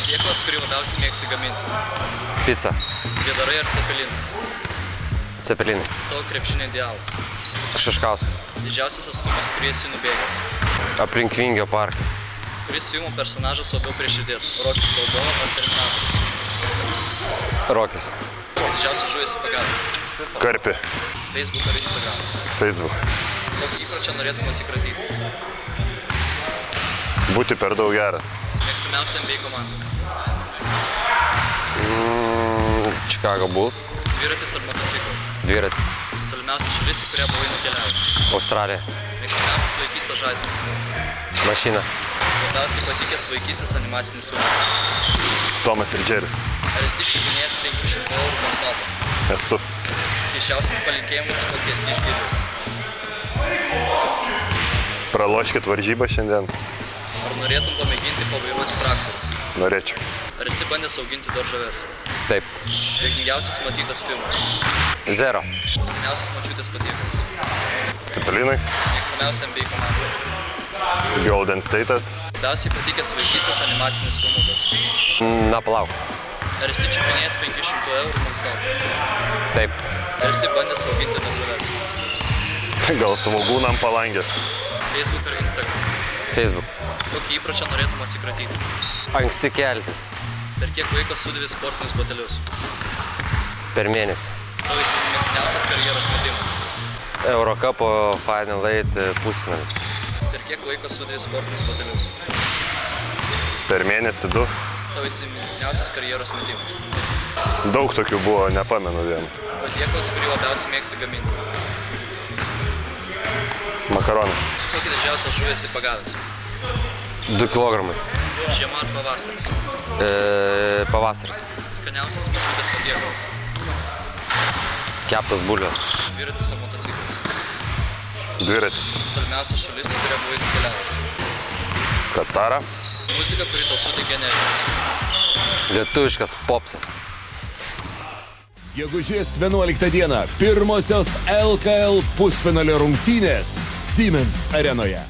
Patiekalas, kurį labiausiai mėgsi gaminti. Pica. Vėdarai ar cepelinai? Cepelinai. Tavo krepšinio idealas. Šeškauskas. Didžiausias atstumas, kurį esi nubėgęs. Aplink Vingio parką. Kuris filmų personažas labiau prie širdies? Rokis Balboa ar Terminatorius? Rokis. Didžiausias žuvį esi pagavęs. Karpi. Facebook ar Instagram? Facebook. Kokį įpročio norėtum atsikratyti? Būti per daug geras. Mėgstamiausia NBA komanda? Chicago Bulls. Dviratis ar motociklas? Dviratis. Tolimiausia šalis, į kurią buvai nukeliavęs? Australija. Mėgstamiausias vaikystės žaislas? Mašina. Labiausiai patikęs vaikystės animacinis filmas? Tomas ir Džeris. Ar esi čiupinėjęs 500 eurų bankomatą? Esu. Keisčiausias palinkėjimas, kokį esi išgirdęs? Praloškit varžybą šiandien. Ar norėtum pamėginti pavairuoti traktorių? Norėčiau. Ar esi bandęs auginti daržoves? Taip. Juokingiausias matytas filmas? Zero. Skaniausias močiutės patiekalas? Cepelinai. Mėgstamiausia NBA komanda? Golden State'as. Labiausiai patikęs vaikystės animacinis filmukas? Na, palauk. Ar esi čiupinėjęs 500 eurų banknotą? Taip. Ar esi bandęs auginti daržoves? Gal svogūnam palangės. Facebook ar Instagram? Facebook. Kokį įpročio norėtum atsikratyti? Anksti keltis. Per kiek laiko sudėvi sportinius batelius? Per mėnesį. Tavo įsimintiniausias karjeros metimas? Eurocupo Final 8 pusfinalis. Per kiek laiko sudėvi sportinius batelius? Per mėnesį 2. Tavo įsimintiniausias karjeros metimas? Daug tokių buvo, nepamenu vien. Patiekalas, kurį labiausiai mėgsi gaminti? Makaronai. Kokį didžiausią žuvį esi pagavęs? 2 kilogramai. Žiema ar pavasaris? Pavasaris. Skaniausias močiutės patiekalas? Keptas bulvės. Dviratis ar motociklas? Dviratis. Tolimiausia šalis, į kurią buvai nukeliavęs? Katarą. Muzika, kuri tau suteikia energijos? Lietuviškas popsas. Gegužės 11 dieną pirmosios LKL pusfinalio rungtynės Siemens arenoje.